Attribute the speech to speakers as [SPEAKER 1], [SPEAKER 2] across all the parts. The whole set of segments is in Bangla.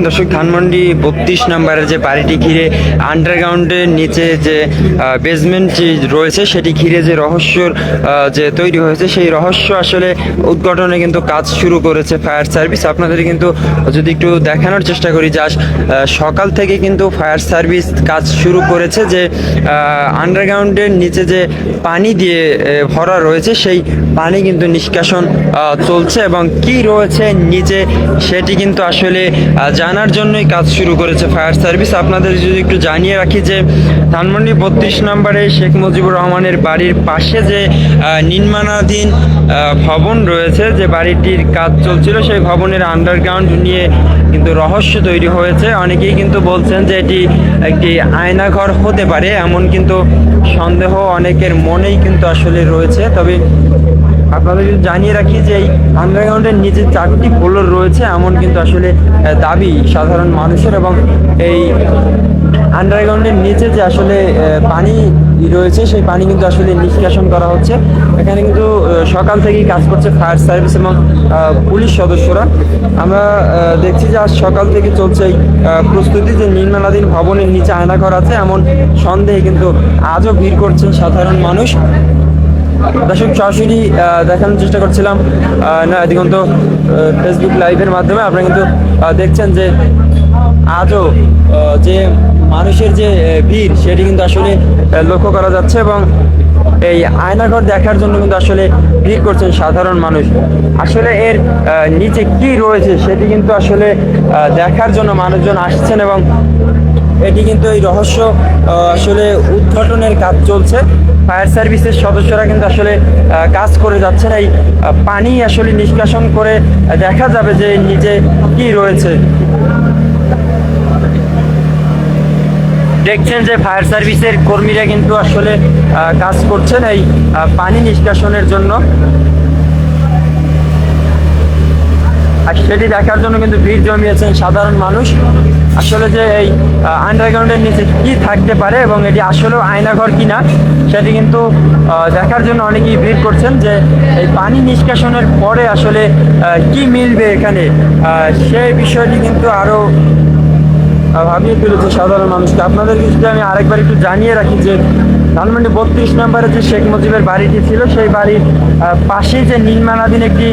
[SPEAKER 1] দর্শক, ধানমন্ডি 32 নম্বরের যে বাড়িটি ঘিরে আন্ডারগ্রাউন্ডের নিচে যে বেসমেন্ট রয়েছে সেটি ঘিরে যে রহস্যর যে তৈরি হয়েছে, সেই রহস্য আসলে উদ্ঘাটনে কিন্তু কাজ শুরু করেছে ফায়ার সার্ভিস। আপনাদের কিন্তু যদি একটু দেখানোর চেষ্টা করি, যা সকাল থেকে কিন্তু ফায়ার সার্ভিস কাজ শুরু করেছে যে আন্ডারগ্রাউন্ডের নিচে যে পানি দিয়ে ভরা রয়েছে সেই পানি কিন্তু নিষ্কাশন চলছে এবং কি রয়েছে নিচে সেটি কিন্তু আসলে জানার জন্যই কাজ শুরু করেছে ফায়ার সার্ভিস। আপনাদের যদি একটু জানিয়ে রাখি যে ধানমন্ডি 32 নম্বরে শেখ মুজিবুর রহমানের বাড়ির পাশে যে নির্মাণাধীন ভবন রয়েছে, যে বাড়িটির কাজ চলছিল, সেই ভবনের আন্ডারগ্রাউন্ড নিয়ে কিন্তু রহস্য তৈরি হয়েছে। অনেকেই কিন্তু বলছেন যে এটি একটি আয়নাঘর হতে পারে, এমন কিন্তু সন্দেহ অনেকের মনেই কিন্তু আসলে রয়েছে। তবে আপনাদের যদি জানিয়ে রাখি যে এই আন্ডারগ্রাউন্ডের নিচে 4টি ফ্লোর রয়েছে, এমন কিন্তু আসলে দাবি সাধারণ মানুষের। এবং এই আন্ডারগ্রাউন্ডের নিচে যে আসলে পানি রয়েছে সেই পানি কিন্তু আসলে নিষ্কাশন করা হচ্ছে। এখানে কিন্তু সকাল থেকেই কাজ করছে ফায়ার সার্ভিস এবং পুলিশ সদস্যরা। আমরা দেখছি যে আজ সকাল থেকে চলছে এই প্রস্তুতি, যে নির্মাণাধীন ভবনের নিচে আয়নাঘর আছে এমন সন্দেহে কিন্তু আজও ভিড় করছেন সাধারণ মানুষ। দর্শক, সরাসরি দেখানোর চেষ্টা করছিলাম না দিগন্ত ফেসবুক লাইভের মাধ্যমে। আপনারা কিন্তু দেখছেন যে আজও যে মানুষের যে ভিড় সেটি কিন্তু আসলে লক্ষ্য করা যাচ্ছে এবং এই আয়নাঘর দেখার জন্য কিন্তু আসলে ভিড় করছেন সাধারণ মানুষ। আসলে এর নিচে কি রয়েছে সেটি কিন্তু আসলে দেখার জন্য মানুষজন আসছেন এবং এটি কিন্তু এই রহস্য আসলে উদ্ঘাটনের কাজ চলছে। ফায়ার সার্ভিসের সদস্যরা কিন্তু আসলে কাজ করে যাচ্ছেন। এই পানি আসলে নিষ্কাশন করে দেখা যাবে যে নিচে কি রয়েছে। দেখছেন যে ফায়ার সার্ভিসের কর্মীরা কিন্তু আসলে কাজ করছেন এই পানি নিষ্কাশনের জন্য, আর সেটি দেখার জন্য কিন্তু ভিড় জমিয়েছেন সাধারণ মানুষ। আসলে যে এই আন্ডারগ্রাউন্ডের নিচে কি থাকতে পারে এবং এটি আসলেও আয়নাঘর কিনা সেটি কিন্তু দেখার জন্য অনেকেই ভিড় করছেন, যে এই পানি নিষ্কাশনের পরে আসলে কি মিলবে এখানে, সেই বিষয়টি কিন্তু আরও ভাবিয়ে তুলেছে সাধারণ মানুষকে। আপনাদের যদি আমি আরেকবার একটু জানিয়ে রাখি যে ধানমন্ডি 32 নম্বরে যে শেখ মুজিবের বাড়িটি ছিল, সেই বাড়ির পাশেই যে নির্মাণাধীন একটি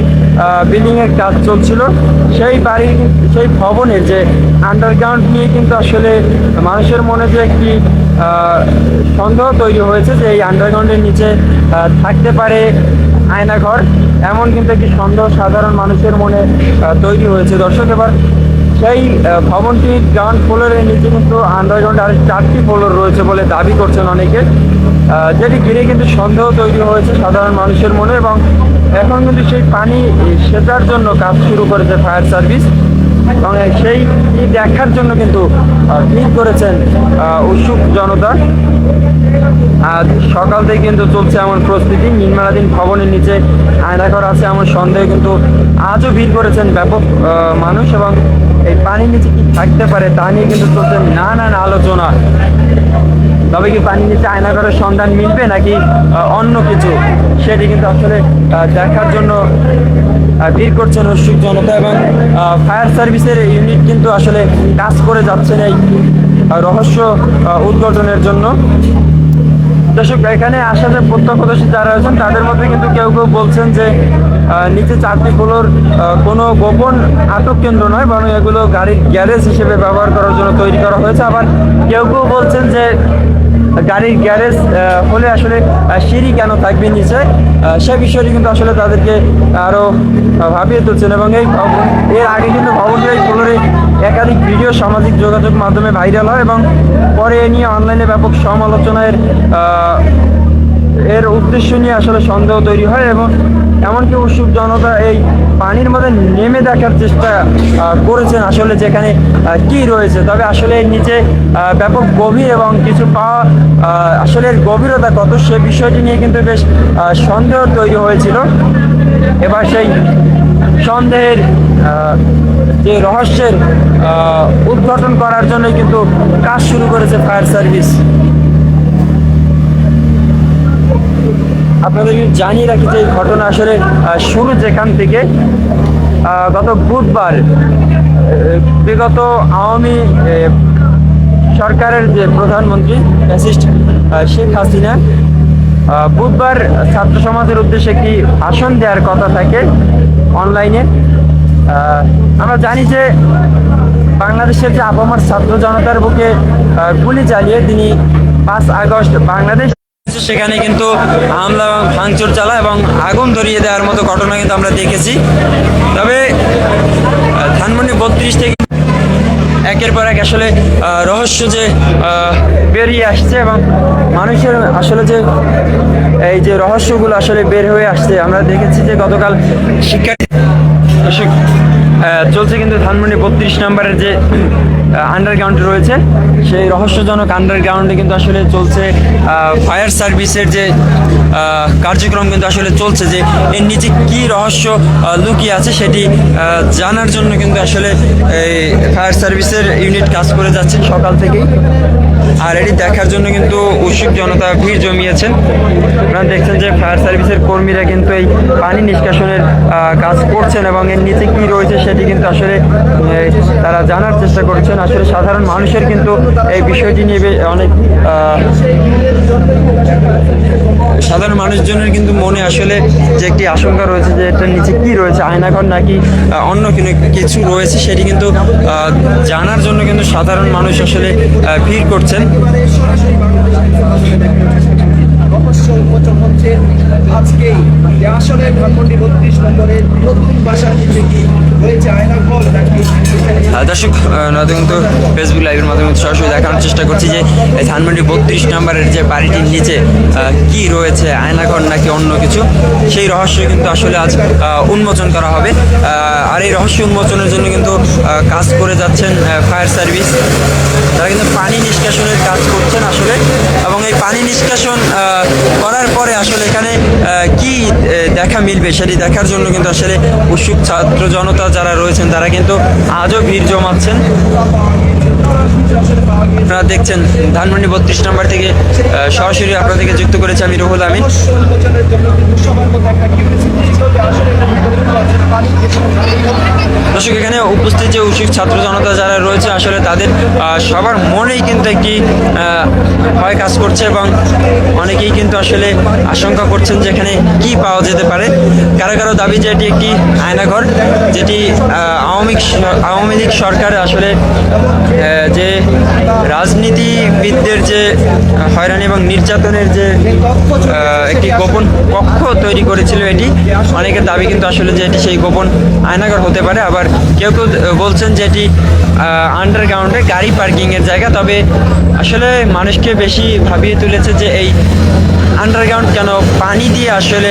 [SPEAKER 1] বিল্ডিংয়ের কাজ চলছিল, সেই ভবনের যে আন্ডারগ্রাউন্ড নিয়ে কিন্তু আসলে মানুষের মনে যে একটি সন্দেহ তৈরি হয়েছে যে এই আন্ডারগ্রাউন্ডের নিচে থাকতে পারে আয়নাঘর, এমন কিন্তু একটি সন্দেহ সাধারণ মানুষের মনে তৈরি হয়েছে। দর্শক, এবার সেই ভবনটির গ্রাউন্ড ফ্লোরের নিচে কিন্তু আন্ডারগ্রাউন্ড আরও 4টি ফ্লোর রয়েছে বলে দাবি করছেন অনেকে, যেটি ঘিরে কিন্তু সন্দেহ তৈরি হয়েছে সাধারণ মানুষের মনে। এবং এখন কিন্তু সেই পানি সেচার জন্য কাজ শুরু করেছে ফায়ার সার্ভিস এবং সেই দেখার জন্য কিন্তু ভিড় করেছেন উৎসুক জনতা। আজ সকাল থেকে কিন্তু চলছে এমন প্রস্তুতি, নির্মাণাধীন ভবনের নিচে আয়নাঘর আছে এমন সন্দেহে কিন্তু আজও ভিড় করেছেন ব্যাপক মানুষ। এবং এই পানির নিচে কি থাকতে পারে তা নিয়ে কিন্তু চলছে নানান আলোচনা। তবে কি পানির নিচে আয়নাঘরের সন্ধান মিলবে নাকি অন্য কিছু, সেটি কিন্তু আসলে দেখার জন্য ভিড় করছেন উৎসুক জনতা। এবং ফায়ার সার্ভিসের ইউনিট কিন্তু আসলে কাজ করে যাচ্ছেন এই রহস্য উদ্ঘাটনের জন্য। দর্শক, এখানে আসা যে প্রত্যক্ষদর্শী যারা রয়েছেন তাদের মধ্যে কিন্তু কেউ কেউ বলছেন যে নিচে 4টি ফ্লোর কোনো গোপন আটক কেন্দ্র নয়, বরং এগুলো গাড়ির গ্যারেজ হিসেবে ব্যবহার করার জন্য তৈরি করা হয়েছে। আবার কেউ কেউ বলছেন যে গাড়ির গ্যারেজ হলে আসলে সিঁড়ি কেন থাকবে নিচে, সে বিষয়টি কিন্তু আসলে তাদেরকে আরও ভাবিয়ে তুলছেন। এবং এর আগে কিন্তু ভবনটির ফ্লোরে একাধিক ভিডিও সামাজিক যোগাযোগ মাধ্যমে ভাইরাল হয় এবং পরে এ নিয়ে অনলাইনে ব্যাপক সমালোচনার এর উদ্দেশ্য নিয়ে আসলে সন্দেহ তৈরি হয়। এবং এমনকি উৎসুক জনতা এই পানির মধ্যে নেমে দেখার চেষ্টা করেছেন আসলে যেখানে কি রয়েছে। তবে আসলে এর নিচে ব্যাপক গভীর এবং কিছু পাওয়া, আসলে এর গভীরতা কত সে বিষয়টি নিয়ে কিন্তু বেশ সন্দেহ তৈরি হয়েছিল। এবার সেই সন্দেহের যে রহস্যের উদ্ঘাটন করার জন্য কিন্তু কাজ শুরু করেছে ফায়ার সার্ভিস। আপনাদের জানিয়ে রাখি যে এই ঘটনা আসলে শুরু যেখান থেকে গত বুধবার বিগত আওয়ামী সরকারের যে প্রধানমন্ত্রী ফ্যাসিস্ট শেখ হাসিনা বুধবার ছাত্র সমাজের উদ্দেশ্যে একটি ভাষণ দেওয়ার কথা থাকে অনলাইনে। আমরা জানি যে বাংলাদেশের যে আপামর ছাত্র জনতার বুকে গুলি চালিয়ে তিনি 5 আগস্ট বাংলাদেশ, সেখানে কিন্তু হামলা এবং ভাঙচুর চালা এবং আগুন ধরিয়ে দেওয়ার মতো ঘটনা কিন্তু আমরা দেখেছি। তবে ধানমন্ডি 32 থেকে একের পর এক আসলে রহস্য যে বেরিয়ে আসছে এবং মানুষের আসলে যে এই যে রহস্যগুলো আসলে বের হয়ে আসছে, আমরা দেখেছি যে গতকাল শিক্ষার্থী চলছে কিন্তু ধানমন্ডি 32 নম্বরের যে আন্ডারগ্রাউন্ড রয়েছে সেই রহস্যজনক আন্ডারগ্রাউন্ডে কিন্তু আসলে চলছে ফায়ার সার্ভিসের যে কার্যক্রম কিন্তু আসলে চলছে, যে এর নিচে কি রহস্য লুকিয়ে আছে সেটি জানার জন্য কিন্তু আসলে এই ফায়ার সার্ভিসের ইউনিট কাজ করে যাচ্ছেন সকাল থেকেই। আর এটি দেখার জন্য কিন্তু উৎসুক জনতা ভিড় জমিয়েছেন। আপনারা দেখছেন যে ফায়ার সার্ভিসের কর্মীরা কিন্তু এই পানি নিষ্কাশনের কাজ করছেন এবং এর নিচে কি রয়েছে সেটি কিন্তু আসলে তারা জানার চেষ্টা করছেন। আসলে সাধারণ মানুষের কিন্তু এই বিষয়টি নিয়ে অনেক সাধারণ মানুষজনের কিন্তু মনে আসলে যে একটি আশঙ্কা রয়েছে যে এটার নিচে কি রয়েছে, আয়নাঘর নাকি অন্য কিছু রয়েছে, সেটি কিন্তু জানার জন্য কিন্তু সাধারণ মানুষ আসলে ভিড় করছেন।
[SPEAKER 2] রহস্য উন্মোচন হচ্ছে আজকেই যে আসলে ধানমন্ডি 32 নম্বরের নতুন বাসার নিচে কি রয়েছে আয়নাঘর নাকি।
[SPEAKER 1] দর্শক নয়তো কিন্তু ফেসবুক লাইভের মাধ্যমে সরাসরি দেখানোর চেষ্টা করছি যে এই ধানমন্ডি 32 নম্বরের যে বাড়িটির নিচে কি রয়েছে, আয়নাঘর নাকি অন্য কিছু, সেই রহস্য কিন্তু আসলে আজ উন্মোচন করা হবে। আর এই রহস্য উন্মোচনের জন্য কিন্তু কাজ করে যাচ্ছেন ফায়ার সার্ভিস, তারা কিন্তু পানি নিষ্কাশনের কাজ করছেন আসলে। এবং এই পানি নিষ্কাশন করার পরে আসলে এখানে কি দেখা মিলবে সেটি দেখার জন্য কিন্তু আসলে উৎসুক ছাত্র জনতা যারা রয়েছেন তারা কিন্তু আজও ভিড় জমাচ্ছেন। আপনারা দেখছেন ধানমন্ডি 32 নম্বর থেকে সরাসরি আপনাদেরকে যুক্ত করেছে আমি রুহুল আমিন। দর্শক এখানে উপস্থিত যে উৎসুক ছাত্র জনতা যারা রয়েছে আসলে তাদের সবার মনেই কিন্তু একটি ভয় কাজ করছে এবং অনেকেই কিন্তু আসলে আশঙ্কা করছেন যে এখানে কি পাওয়া যেতে পারে। কারো কারো দাবি যে এটি একটি আয়নাঘর, যেটি আওয়ামী লীগ সরকার আসলে যে রাজনীতিবিদদের যে হয়রানি এবং নির্যাতনের যে একটি গোপন কক্ষ তৈরি করেছিল, এটি অনেকের দাবি কিন্তু আসলে যে এটি সেই গোপন আয়নাঘর হতে পারে। আবার কেউ কেউ বলছেন যে এটি আন্ডারগ্রাউন্ডে গাড়ি পার্কিংয়ের জায়গা। তবে আসলে মানুষকে বেশি ভাবিয়ে তুলেছে যে এই আন্ডারগ্রাউন্ড কেন পানি দিয়ে আসলে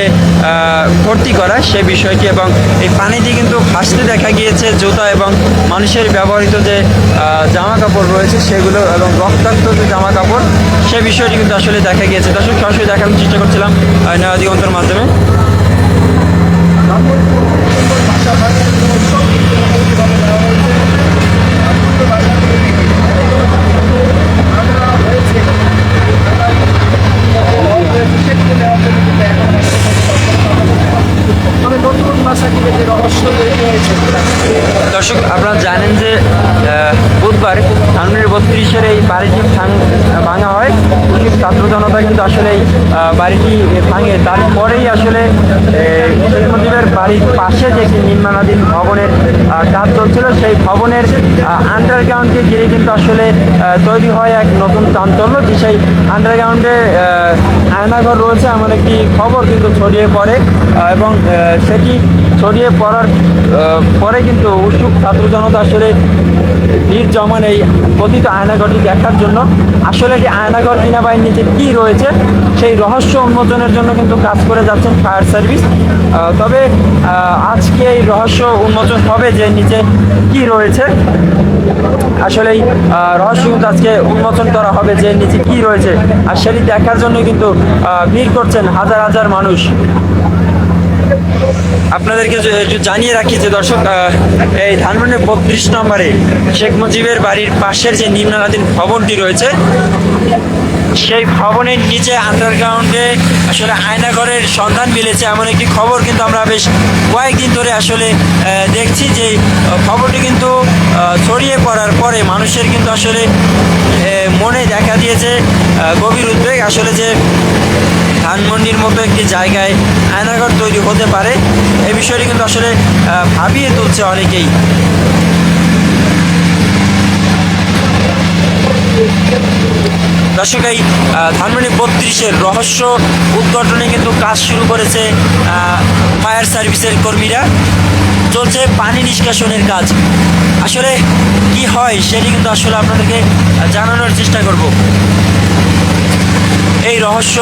[SPEAKER 1] ভর্তি করা সে বিষয়টি, এবং এই পানি দিয়ে কিন্তু ভাসতে দেখা গিয়েছে জুতা এবং মানুষের ব্যবহৃত যে জামা কাপড় রয়েছে সেগুলো এবং রক্তাক্ত যে জামা কাপড় সে বিষয়টি কিন্তু আসলে দেখা গিয়েছে। দর্শক সরাসরি দেখানোর চেষ্টা করছিলাম নয়া দিগন্তের মাধ্যমে। দর্শক আপনারা জানেন যে বুধবার ধানমন্ডি 32-এর এই বাড়িটি ভাঙা হয়। উৎসুক ছাত্র জনতা কিন্তু আসলে এই বাড়িটি ভাঙে, তারপরেই আসলে শেখ মুজিবের বাড়ির পাশে যে একটি নির্মাণাধীন ভবনের কাজ চলছিল, সেই ভবনের আন্ডারগ্রাউন্ডকে ঘিরে কিন্তু আসলে তৈরি হয় এক নতুন চাঞ্চল্য, যে সেই আন্ডারগ্রাউন্ডে আয়নাঘর রয়েছে এমন একটি খবর কিন্তু ছড়িয়ে পড়ে এবং সেটি ছড়িয়ে পড়ার পরে কিন্তু উৎসুক ছাত্র জনতা আসলে ভিড় জমান এই কথিত আয়নাঘরটি দেখার জন্য। আসলে কি আয়নাঘর কিনা বা নিচে কি রয়েছে সেই রহস্য উন্মোচনের জন্য কিন্তু কাজ করে যাচ্ছেন ফায়ার সার্ভিস। তবে আজকে এই রহস্য উন্মোচন হবে যে নিচে কি রয়েছে, আসলে এই রহস্য কিন্তু আজকে উন্মোচন করা হবে যে নিচে কি রয়েছে, আর সেটি দেখার জন্য কিন্তু ভিড় করছেন হাজার হাজার মানুষ। আপনাদেরকে একটু জানিয়ে রাখি যে দর্শক এই ধানমন্ডি 32 নম্বরে শেখ মুজিবের বাড়ির পাশের যে নির্মাণাধীন ভবনটি রয়েছে সেই ভবনের নিচে আন্ডারগ্রাউন্ডে আসলে আয়নাঘরের সন্ধান মিলেছে এমন একটি খবর কিন্তু আমরা বেশ কয়েকদিন ধরে আসলে দেখছি যে খবরটি কিন্তু ছড়িয়ে পড়ার পরে মানুষের কিন্তু আসলে মনে দেখা দিয়েছে গভীর উদ্বেগ আসলে যে ধানমন্ডির মতো একটি জায়গায় আয়নাঘর তৈরি হতে পারে এই বিষয়টি কিন্তু আসলে ভাবিয়ে তুলছে অনেকেই। দর্শক, এই ধানমন্ডি 32-এর রহস্য উদ্ঘাটনে কিন্তু কাজ শুরু করেছে ফায়ার সার্ভিসের কর্মীরা। চলছে পানি নিষ্কাশনের কাজ। আসলে কি হয় সেটি কিন্তু আসলে আপনাদেরকে জানানোর চেষ্টা করব। এই রহস্য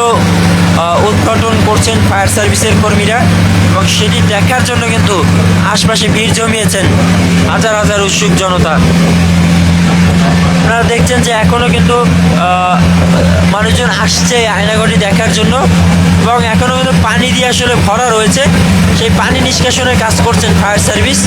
[SPEAKER 1] উদ্ঘাটন করছেন ফায়ার সার্ভিসের কর্মীরা এবং সেটি দেখার জন্য কিন্তু আশপাশে ভিড় জমিয়েছেন হাজার হাজার উৎসুক জনতা। আপনারা দেখছেন যে এখনও কিন্তু মানুষজন আসছে আয়নাঘরটি দেখার জন্য এবং এখনও কিন্তু পানি দিয়ে আসলে ভরা রয়েছে। সেই পানি নিষ্কাশনের কাজ করছেন ফায়ার সার্ভিস।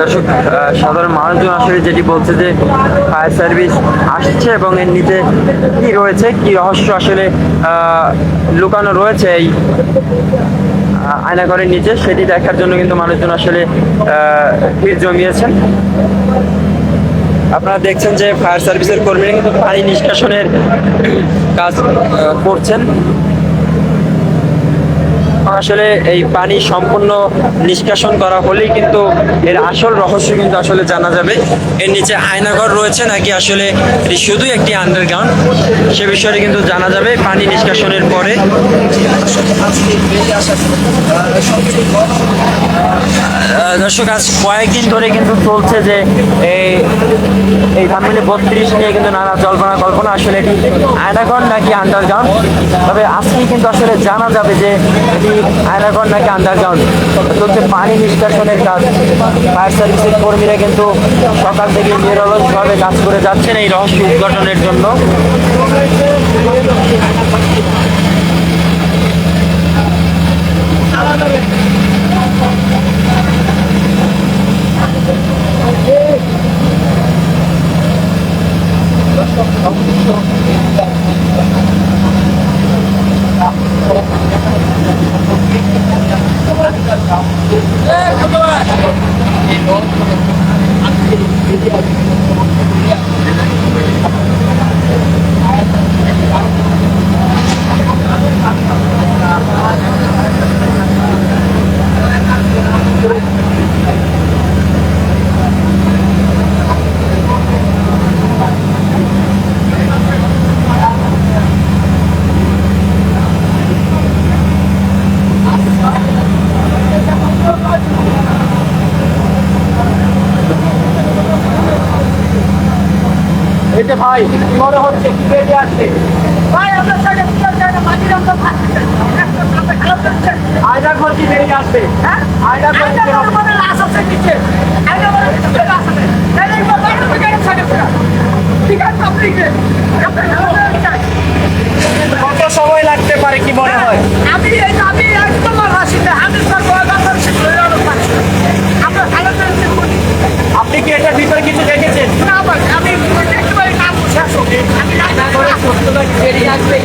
[SPEAKER 1] দর্শক, সাধারণ মানুষজন আসলে যেটি বলছে যে ফায়ার সার্ভিস আসছে এবং এর নিচে কি রয়েছে, কি রহস্য আসলে লুকানো রয়েছে এই আয়নাঘরের নিচে সেটি দেখার জন্য কিন্তু মানুষজন আসলে ভিড় জমিয়েছেন। আপনারা দেখছেন যে ফায়ার সার্ভিসের কর্মীরা কিন্তু পানি নিষ্কাশনের কাজ করছেন। আসলে এই পানি সম্পূর্ণ নিষ্কাশন করা হলেই কিন্তু এর আসল রহস্য কিন্তু আসলে জানা যাবে। এর নিচে আয়নাঘর রয়েছে নাকি আসলে এটি শুধুই একটি আন্ডারগ্রাউন্ড, সে বিষয়ে কিন্তু জানা যাবে পানি নিষ্কাশনের পরে। দর্শক, আজ কয়েকদিন ধরে কিন্তু চলছে যে এই ধানমন্ডি 32 নিয়ে কিন্তু নানা জল্পনা কল্পনা আসলে এটি আয়নাঘর নাকি আন্ডারগ্রাউন্ড। তবে আজকেই কিন্তু আসলে জানা যাবে যে এটি আয়নাঘর নাকি আন্ডারগ্রাউন্ড। চলছে পানি নিষ্কাশনের কাজ। ফায়ার সার্ভিসের কর্মীরা কিন্তু সকাল থেকে নিরলসভাবে কাজ করে যাচ্ছেন এই রহস্য উদ্ঘাটনের জন্য।
[SPEAKER 2] এটা ভাই মনে হচ্ছে কি বেরিয়ে আসছে ভাই, আমরা সাইডে মাটির আমরা আয়না ঘর কি বেরিয়ে আসবে। হ্যাঁ, আয়না ঘর মানে লাশ আছে নিচে, আয়না ঘর নিচে লাশ আছে। তাহলে একবার বাইরে থেকে সাইডে ঠিক আছে। কত সময় লাগতে পারে কি মনে হয়? আমি একদম হাসিতে আমি আমরা আপনি কি এটার ভিতরে কিছু দেখেছেন? না ভাই, আমি দেখতে পারি না। অবশ্যই বেরিয়ে আসবে।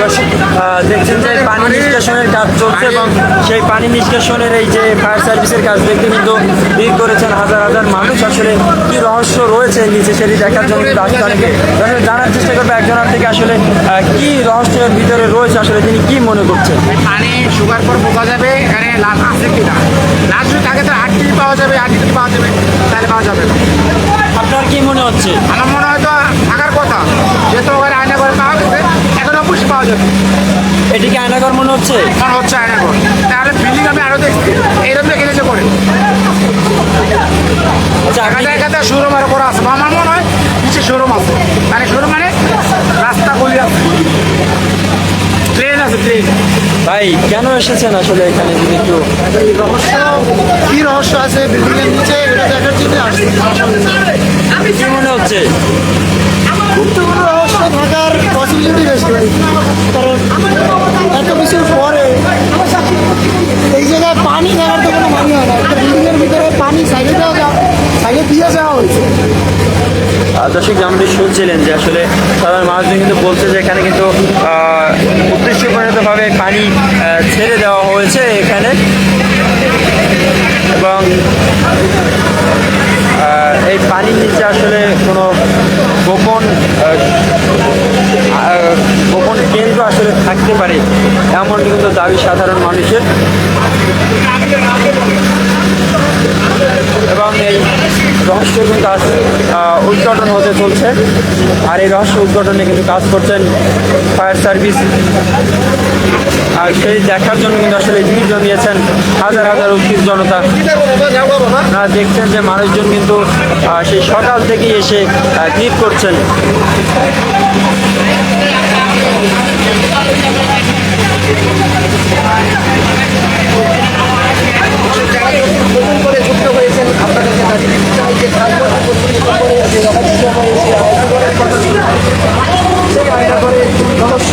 [SPEAKER 1] দর্শক দেখছেন যে পানি নিষ্কাশনের কাজ চলছে এবং সেই পানি নিষ্কাশনের এই যে ফায়ার সার্ভিসের কাজ দেখতে কিন্তু ভিড় করেছেন হাজার হাজার মানুষ। আসলে কি রহস্য রয়েছে নিচে সেটি দেখার জন্য কিন্তু আসতে অনেকে দর্শক জানার চেষ্টা করবে একজনের থেকে আসলে কি রহস্যের ভিতরে রয়েছে, আসলে তিনি কি মনে করছেন।
[SPEAKER 3] পানি শুকার পর বোঝা যাবে এখানে লাশ আছে কিনা। লাশ যদি থাকে তো হাড্ডি পাওয়া যাবে, হাড্ডি যদি পাওয়া যাবে তাহলে পাওয়া যাবে না।
[SPEAKER 1] আপনার কি মনে হচ্ছে?
[SPEAKER 3] আমার মনে হয় তো থাকার কথা, যেহেতু ওখানে আয়না করে পাওয়া গেছে, এখন অবশ্যই পাওয়া যাবে।
[SPEAKER 1] এটি কি আয়নাঘর মনে হচ্ছে?
[SPEAKER 3] মনে হচ্ছে আয়না করে, তাহলে বিল্ডিং আমি আরও দেখছি এইরকম দেখে নিয়েছে করে
[SPEAKER 1] আচ্ছা,
[SPEAKER 3] জায়গা
[SPEAKER 1] আপনি-
[SPEAKER 3] জায়গাতে শোরুম আরও করা আছে। আমার মনে হয় নিচে শোরুম আছে, মানে শোরুম মানে রাস্তা গলি আছে, ট্রেন আছে, ট্রেন।
[SPEAKER 1] ভাই কেন এসেছেন আসলে এখানে যদি একটু
[SPEAKER 3] রহস্য কি রহস্য আছে বিল্ডিং এর নিচে এটা দেখার জন্য আসছি।
[SPEAKER 1] কি মনে হচ্ছে?
[SPEAKER 4] গুরুত্বপূর্ণ রহস্য থাকার পসিবিলিটি বেশি ভাই, কারণ এত কিছুর পরে এই জায়গায় পানি দেওয়ার তো কোনো মানে হয় না। একটা বিল্ডিংয়ের ভিতরে পানি সাইডে দিয়ে যাওয়া হয়েছে।
[SPEAKER 1] দর্শক যেমনটি শুনছিলেন যে আসলে সাধারণ মানুষজন কিন্তু বলছে যে এখানে কিন্তু উদ্দেশ্যপরিণতভাবে পানি ছেড়ে দেওয়া হয়েছে এখানে এবং এই পানির নিচে আসলে কোনো গোপন গোপন কেন্দ্র আসলে থাকতে পারে এমনটি কিন্তু দাবি সাধারণ মানুষের। এবং এই রহস্য কিন্তু আজ উদ্ঘাটন হতে চলছে, আর এই রহস্য উদ্ঘাটনে কিন্তু কাজ করছেন ফায়ার সার্ভিস। আর সেই দেখার জন্য কিন্তু আসলে ভিড় জমিয়েছেন হাজার হাজার উৎসুক জনতা। আপনারা দেখছেন যে মানুষজন কিন্তু সেই সকাল থেকেই এসে ভিড় করছেন।
[SPEAKER 2] যারা নতুন করে যুক্ত হয়েছেন আপনাদেরকে জানিয়ে দিতে চাই যে ধানমন্ডি পত্রিকা যে রহস্য হয়েছে আয়নাঘরের কথা ছিল, সেই আয়নাঘরের রহস্য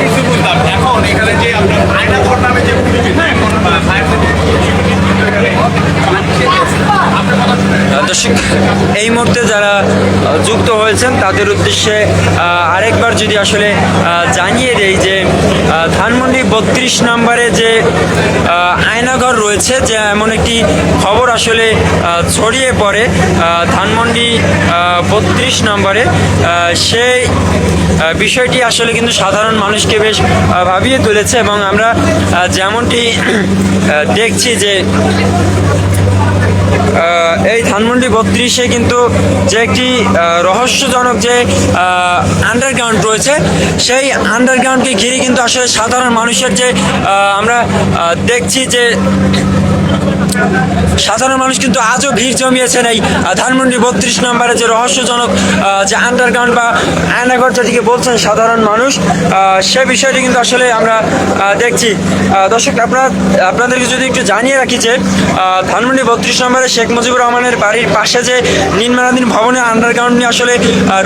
[SPEAKER 5] কিছু বুঝলাম এখন এখানে যে আপনার আয়নাঘর নামে যে এখন ফায়ার
[SPEAKER 1] দর্শক এই মুহূর্তে যারা যুক্ত হয়েছেন তাদের উদ্দেশ্যে আরেকবার যদি আসলে জানিয়ে দেই যে ধানমন্ডি 32 নম্বরে যে আয়নাঘর রয়েছে, যে এমন একটি খবর আসলে ছড়িয়ে পড়ে ধানমন্ডি 32 নম্বরে, সেই বিষয়টি আসলে কিন্তু সাধারণ মানুষকে বেশ ভাবিয়ে তুলেছে। এবং আমরা যেমনটি দেখছি যে এই ধানমন্ডি 32-এ কিন্তু যে একটি রহস্যজনক যে আন্ডারগ্রাউন্ড রয়েছে, সেই আন্ডারগ্রাউন্ডকে ঘিরে কিন্তু আসলে সাধারণ মানুষের যে আমরা দেখছি যে সাধারণ মানুষ কিন্তু আজও ভিড় জমিয়েছেন এই ধানমন্ডি 32 নম্বরে যে রহস্যজনক যে আন্ডারগ্রাউন্ড বা আয়নাঘর যেটিকে বলছেন সাধারণ মানুষ, সে বিষয়টি কিন্তু আসলে আমরা দেখছি। দর্শক আপনাদেরকে যদি একটু জানিয়ে রাখি যে ধানমন্ডি 32 নম্বরে শেখ মুজিবুর রহমানের বাড়ির পাশে যে নির্মাণাধীন ভবনের আন্ডারগ্রাউন্ড নিয়ে আসলে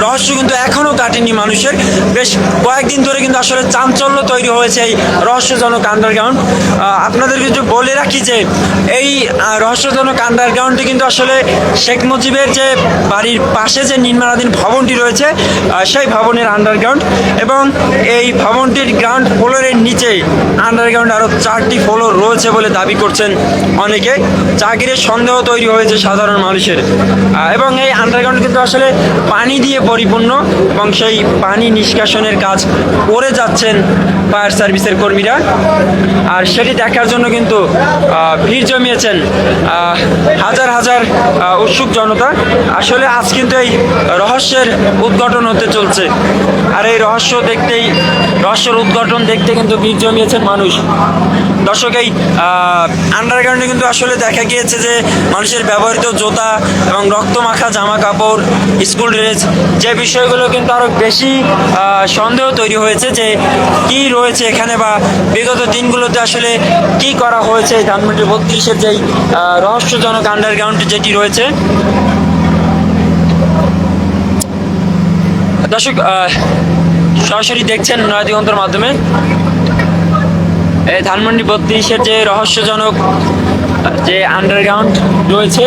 [SPEAKER 1] রহস্য কিন্তু এখনও কাটেনি মানুষের। বেশ কয়েকদিন ধরে কিন্তু আসলে চাঞ্চল্য তৈরি হয়েছে এই রহস্যজনক আন্ডারগ্রাউন্ড। আপনাদেরকে একটু বলে রাখি যে এই রহস্যজনক আন্ডারগ্রাউন্ডটি কিন্তু আসলে শেখ মুজিবের যে বাড়ির পাশে যে নির্মাণাধীন ভবনটি রয়েছে সেই ভবনের আন্ডারগ্রাউন্ড, এবং এই ভবনটির গ্রাউন্ড ফ্লোরের নিচে আন্ডারগ্রাউন্ড আরও 4টি ফ্লোর রয়েছে বলে দাবি করছেন অনেকে। চাকরির সন্দেহ তৈরি হয়েছে সাধারণ মানুষের। এবং এই আন্ডারগ্রাউন্ড কিন্তু আসলে পানি দিয়ে পরিপূর্ণ, এবং সেই পানি নিষ্কাশনের কাজ করে যাচ্ছেন ফায়ার সার্ভিসের কর্মীরা। আর সেটি দেখার জন্য কিন্তু ভিড় জমিয়েছেন হাজার হাজার উৎসুক জনতা। আসলে আজ কিন্তু এই রহস্যের উদ্ঘাটন হতে চলছে, আর এই রহস্যের উদ্ঘাটন দেখতে কিন্তু ভিড় জমিয়েছেন মানুষ। দর্শক এই আন্ডারগ্রাউন্ডে কিন্তু আসলে দেখা গিয়েছে যে মানুষের ব্যবহৃত জুতা এবং রক্তমাখা জামা কাপড়, স্কুল ড্রেস, যে বিষয়গুলো কিন্তু আরও বেশি সন্দেহ তৈরি হয়েছে যে কি রয়েছে এখানে, বা বিগত দিনগুলোতে আসলে কি করা হয়েছে এই ধানমন্ডি 32-এর যেই রহস্যজনক আন্ডারগ্রাউন্ড যেটি রয়েছে। দর্শক সরাসরি দেখছেন নয়া দিগন্তের মাধ্যমে এই ধানমন্ডি 32-এর যে রহস্যজনক যে আন্ডারগ্রাউন্ড রয়েছে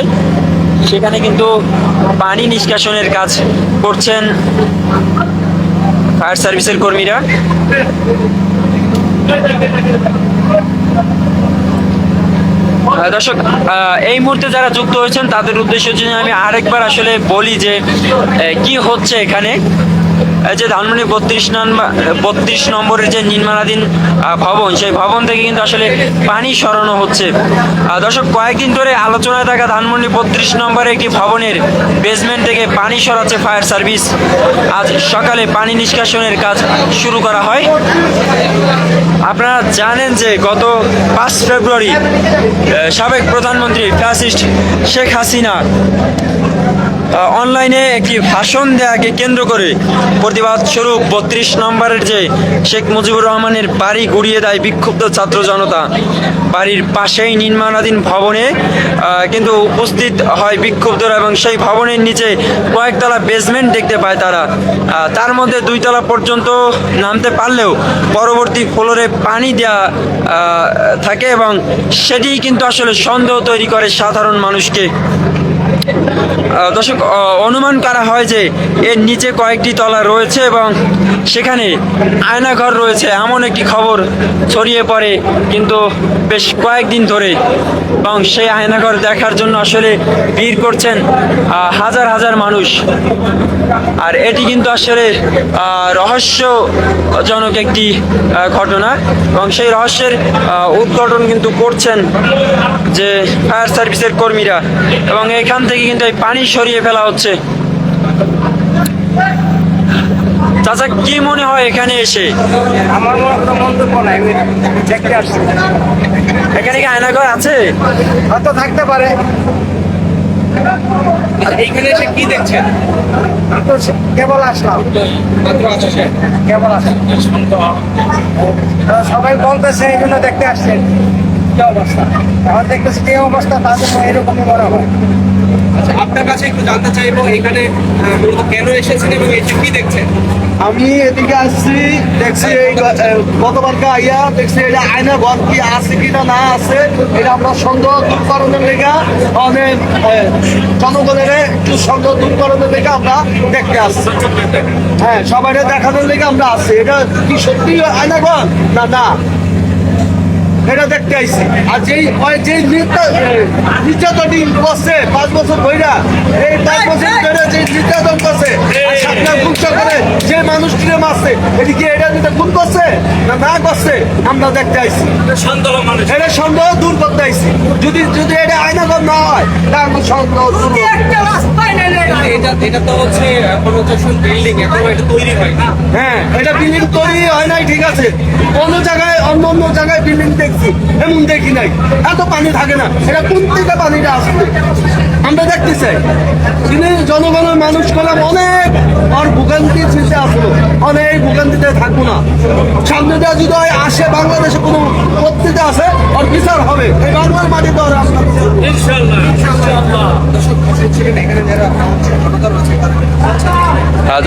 [SPEAKER 1] সেখানে কিন্তু পানি নিষ্কাশনের কাজ করছেন ফায়ার সার্ভিসের কর্মীরা। দর্শক, এই মুহূর্তে যারা যুক্ত হয়েছেন তাদের উদ্দেশ্যের জন্য আমি আরেকবার আসলে বলি যে কি হচ্ছে এখানে। এই যে ধানমন্ডি 32 নম্বরের যে নির্মাণাধীন ভবন, সেই ভবন থেকে কিন্তু আসলে পানি সরানো হচ্ছে। দর্শক, কয়েকদিন ধরে আলোচনায় থাকা ধানমন্ডি 32 নম্বরের একটি ভবনের বেসমেন্ট থেকে পানি সরাচ্ছে ফায়ার সার্ভিস। আজ সকালে পানি নিষ্কাশনের কাজ শুরু করা হয়। আপনারা জানেন যে গত 5 ফেব্রুয়ারি সাবেক প্রধানমন্ত্রী ফ্যাসিস্ট শেখ হাসিনা অনলাইনে একটি ভাষণ দেওয়াকে কেন্দ্র করে প্রতিবাদ স্বরূপ 32 নম্বরের যে শেখ মুজিবুর রহমানের বাড়ি গুড়িয়ে দেয় বিক্ষুব্ধ ছাত্র জনতা। বাড়ির পাশেই নির্মাণাধীন ভবনে কিন্তু উপস্থিত হয় বিক্ষুব্ধরা এবং সেই ভবনের নিচে কয়েকতলা বেসমেন্ট দেখতে পায় তারা। তার মধ্যে 2 তলা পর্যন্ত নামতে পারলেও পরবর্তী ফ্লোরে পানি দেওয়া থাকে এবং সেটি কিন্তু আসলে সন্দেহ তৈরি করে সাধারণ মানুষকে। দর্শক, অনুমান করা হয় যে এর নিচে কয়েকটি তলা রয়েছে এবং সেখানে আয়নাঘর রয়েছে এমন একটি খবর ছড়িয়ে পড়ে কিন্তু বেশ কয়েকদিন ধরে, এবং সেই আয়নাঘর দেখার জন্য আসলে ভিড় করছেন হাজার হাজার মানুষ। আর এটি কিন্তু আসলে রহস্যজনক একটি ঘটনা এবং সেই রহস্যের উদ্ঘাটন কিন্তু করছেন যে ফায়ার সার্ভিসের কর্মীরা, এবং এখান থেকে কিন্তু এই পানি সরিয়ে ফেলা হচ্ছে। চাচা, কি মনে হয় এখানে এসে?
[SPEAKER 3] আমার কোনো মন্তব্য নাই, আমি দেখতে আসছি।
[SPEAKER 1] এখানে কি আয়নাঘর আছে?
[SPEAKER 3] হয়তো থাকতে পারে।
[SPEAKER 5] এইখানে এসে কি দেখছেন?
[SPEAKER 3] তো কেবল আসলাম,
[SPEAKER 5] মাত্র আসছেন।
[SPEAKER 3] কেবল আসলাম। সবাই বলতেছে এই জন্য দেখতে আসছেন কি অবস্থা। এখন দেখতেছি যে অবস্থা তাদের এরকমই মনে হয়।
[SPEAKER 5] আচ্ছা, আপনার কাছে একটু জানতে চাইবো এখানে মূলত কেন এসেছেন এবং এটা কি দেখছেন?
[SPEAKER 2] আমি এদিকে আসছি, দেখছি এই গতবারকে আইয়া দেখছি এটা আয়না ঘর কি আছে কিনা না আছে, এটা আমরা সন্দেহ দূরকরণের লেগে অনেক জনগণের একটু সন্দেহ দূরকরণের লেগে আমরা দেখতে আসছি। হ্যাঁ, সবাই দেখানোর লেগে আমরা আসছি। এটা কি সত্যি আয়না ঘর না না এটা দেখতে আইছি। আর যেই নির্যাতনটি করছে 5 বছর ধইরা, এই 5 বছর ধরে যে নির্যাতন করছে আর সাতটা গুচ্ছা করে যে মানুষটিরে মারছে, এটি কি এটা যেটা খুন করছে না না করছে আমরা দেখতে আইছি। এটা সন্দেহ দূর করতে আইছি। যদি এটা আয়নাঘর না হয় তাহলে সন্দেহ দূর হবে।
[SPEAKER 5] এটা তো হচ্ছে কোনো বিল্ডিং, এখনো এটা তৈরি হয় না।
[SPEAKER 2] হ্যাঁ, এটা বিল্ডিং তৈরি হয় নাই, ঠিক আছে। অন্য জায়গায় বিল্ডিং দেখছি, এমন দেখি নাই। এত পানি থাকে না, এটা কোন থেকে পানিটা আসবে আমরা দেখতে চাই। তিনি জনগণের মানুষ করলাম অনেক আর ভোগান্তির চিন্তা আসলো, অনেক ভোগান্তিতে থাকবো না। সামনে দেওয়া যদি আসে বাংলাদেশে কোনো পত্রিকা আছে আর বিচার হবে এই বাংলার মাটিতে।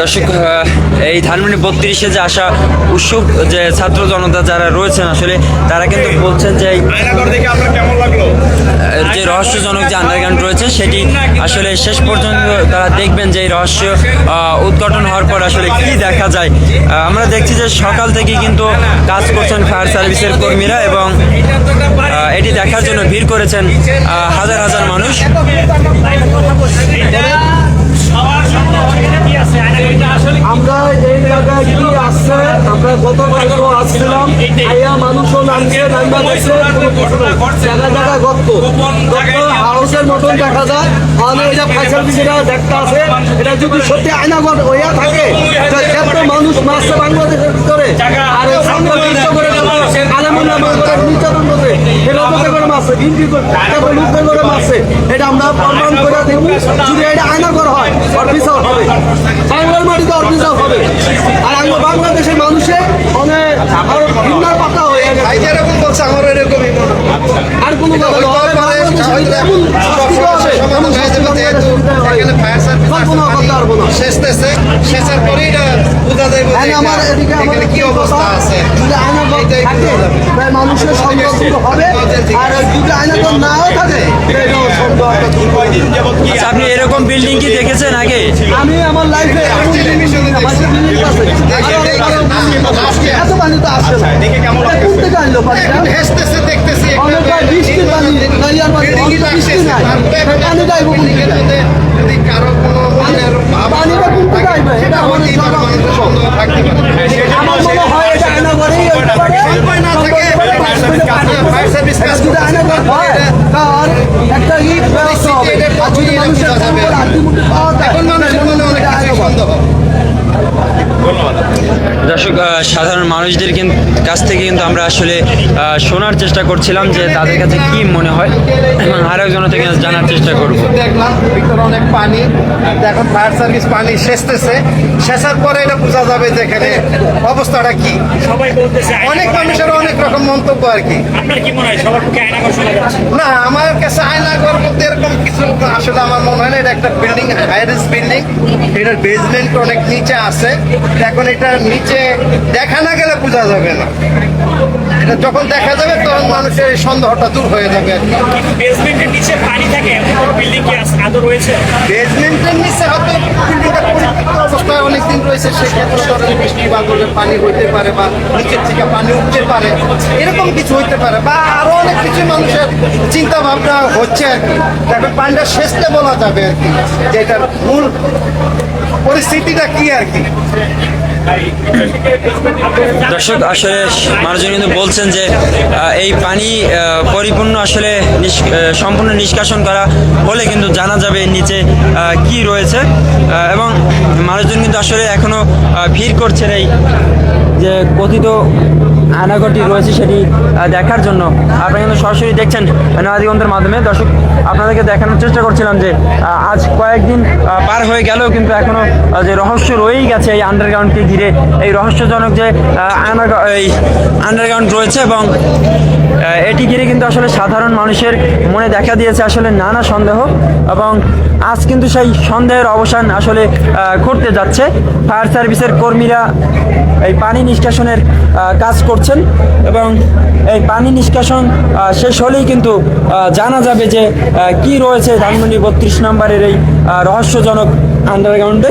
[SPEAKER 1] দর্শক, এই ধানমন্ডি 32-এ যে আসা উৎসুক যে ছাত্র জনতা যারা রয়েছেন আসলে তারা কিন্তু বলছেন যে
[SPEAKER 5] আয়নাঘর দেখে আপনার কেমন লাগলো?
[SPEAKER 1] যে রহস্যজনক যে আন্ডারগ্রাউন্ড রয়েছে সেটি আসলে শেষ পর্যন্ত তারা দেখবেন যে এই রহস্য উদ্ঘাটন হওয়ার পর আসলে কি দেখা যায়। আমরা দেখছি যে সকাল থেকে কিন্তু কাজ করছেন ফায়ার সার্ভিসের কর্মীরা এবং এটি দেখার জন্য ভিড় করেছেন হাজার হাজার মানুষ।
[SPEAKER 2] আমরা এই জায়গায় কি আসছে, আমরা গতকালকে আসছিলাম, আইয়া মানুষও নামছে, নামবা দেখছে জায়গায় গর্ত হাউসের মতন দেখা যায়। আমি এটা ফাইসাল বিষয়টা দেখতে আছে, এটা যদি সত্যি আয়নাঘর হইয়া থাকে এত মানুষ মারছে বাংলাদেশের ভিতরে, আর সংখ্যা করে নির্যাতন করছে, এটা করে মারছে, হিন্দি করে লুকের করে মারছে, এটা আমরা প্রমাণ করে দেব। যদি এটা আয়নাঘর হয় আর বিচার হবে, বাংলার মাটিতে আর বিচার হবে। আর আমরা বাংলাদেশের মানুষে অনেক আরো ভিন্ন পাতা হয়ে গেছে। আর কোনো কথা নয়, বাংলাদেশের এমন শাস্তি হবে, এমন শাস্তি বাংলাদেশের হয়। কোনো করতে পারবো না।
[SPEAKER 6] শেষতেছে শেষের পরেই এটা বোঝা যাবে যে
[SPEAKER 2] আয়না আমার এদিকে আমার
[SPEAKER 6] এখানে কি অবস্থা আছে
[SPEAKER 2] যদি আয়না ঘর
[SPEAKER 6] এইটাই
[SPEAKER 2] থাকে
[SPEAKER 6] বোঝা যাবে।
[SPEAKER 2] তাই মানুষের সন্দেহ দূর হবে, আর যদি আয়না ঘর নাও থাকে তাহলেও সন্দেহ একটা দূর হবে।
[SPEAKER 5] কয়দিন যাবত কি
[SPEAKER 1] আচ্ছা, আপনি এরকম বিল্ডিং কি দেখেছেন আগে?
[SPEAKER 2] আমি আমার লাইফে এত পানি তো আসছে না।
[SPEAKER 5] দেখে কেমন
[SPEAKER 2] এটা কোন থেকে আনলো পানিটা?
[SPEAKER 6] হেসতেছে দেখতেছি
[SPEAKER 2] অনেকবার বৃষ্টির পানি, দরিয়ার পানি, অনেক বৃষ্টি নাই। পানিটা আইবো কোন থেকে?
[SPEAKER 6] যদি কারো কোনো মনের ভাব
[SPEAKER 2] পানিটা কোন থেকে আইবে? এটা আমাদের
[SPEAKER 6] হতেই পারে, মানুষের সন্দেহ থাকতে পারে।
[SPEAKER 2] আমার মনে হয় এটা আয়না ঘরেই হতে পারে।
[SPEAKER 6] সংকয় না থাকে ফায়ার সার্ভিস কাজ
[SPEAKER 2] যদি আয়না ঘর হয়, তার একটা ইট ব্যবস্থা হবে। আর যদি মানুষের আত্মীয় পাওয়া যায়,
[SPEAKER 6] এখন মানুষের মনে অনেক
[SPEAKER 2] তাহলে
[SPEAKER 6] কিছু সন্দেহ।
[SPEAKER 1] দর্শক, সাধারণ মানুষদের কাছ থেকে কিন্তু আমরা আসলে শোনার চেষ্টা করছিলাম যে তাদের কাছে কি মনে হয়, এবং আরেকজনের থেকে জানার চেষ্টা করব।
[SPEAKER 6] দেখলাম ভিতরে অনেক পানি, এখন ফায়ার সার্ভিস পানি সেচতেছে, সেচার পরে এটা বোঝা যাবে যে এখানে অবস্থাটা কি।
[SPEAKER 7] সবাই বলতেছে
[SPEAKER 6] অনেক মানুষের অনেক রকম মন্তব্য আর কি।
[SPEAKER 7] আপনার কি মনে হয় সবার পক্ষে আয়নাঘর শোনা যাচ্ছে?
[SPEAKER 6] না, আমার কাছে আয়নাঘর মধ্যে এরকম কিছু আসলে আমার মনে হয় না। এটা একটা বিল্ডিং, হাইরাইজ বিল্ডিং, এটার বেসমেন্ট অনেক নিচে আছে। এখন এটা নিচে দেখা না গেলে বোঝা যাবে না, এটা যখন দেখা যাবে তখন মানুষের এই সন্দেহটা দূর হয়ে যাবে আর কি।
[SPEAKER 7] বেসমেন্টের নিচে পানি থাকে এমন কোনো বিল্ডিং কি আদৌ রয়েছে?
[SPEAKER 6] বেসমেন্টের নিচে হয়তো বিল্ডিংটা পরিত্যক্ত অবস্থায় অনেকদিন রয়েছে, সেক্ষেত্রে ধরেন বৃষ্টি বা করলে পানি হইতে পারে, বা নিচের থেকে পানি উঠতে পারে, এরকম কিছু হইতে পারে, বা আরো অনেক কিছু মানুষের চিন্তা ভাবনা হচ্ছে আর কি। এখন পানিটা সেচতে বলা যাবে আর কি, যে এটার মূল পরিস্থিতিটা কি আর কি।
[SPEAKER 1] দর্শক, আসলে মানুষজন কিন্তু বলছেন যে এই পানি পরিপূর্ণ আসলে সম্পূর্ণ নিষ্কাশন করা হলে কিন্তু জানা যাবে নিচে কি রয়েছে, এবং মানুষজন কিন্তু আসলে এখনো ভিড় করছেন এই যে কথিত আয়নাঘরটি রয়েছে সেটি দেখার জন্য। আপনারা কিন্তু সরাসরি দেখছেন নয়াদিগন্তের মাধ্যমে। দর্শক, আপনাদেরকে দেখানোর চেষ্টা করছিলাম যে আজ কয়েকদিন পার হয়ে গেলেও কিন্তু এখনো যে রহস্য রয়েই গেছে এই আন্ডারগ্রাউন্ডকে ঘিরে, এই রহস্যজনক যে এই আন্ডারগ্রাউন্ড রয়েছে, এবং এটি ঘিরে কিন্তু আসলে সাধারণ মানুষের মনে দেখা দিয়েছে আসলে নানা সন্দেহ, এবং আজ কিন্তু সেই সন্দেহের অবসান আসলে ঘটতে যাচ্ছে। ফায়ার সার্ভিসের কর্মীরা এই পানি নিষ্কাশনের কাজ করছেন, এবং এই পানি নিষ্কাশন শেষ হলেই কিন্তু জানা যাবে যে কি রয়েছে ধানমন্ডি 32 নম্বরের এই রহস্যজনক আন্ডারগ্রাউন্ডে।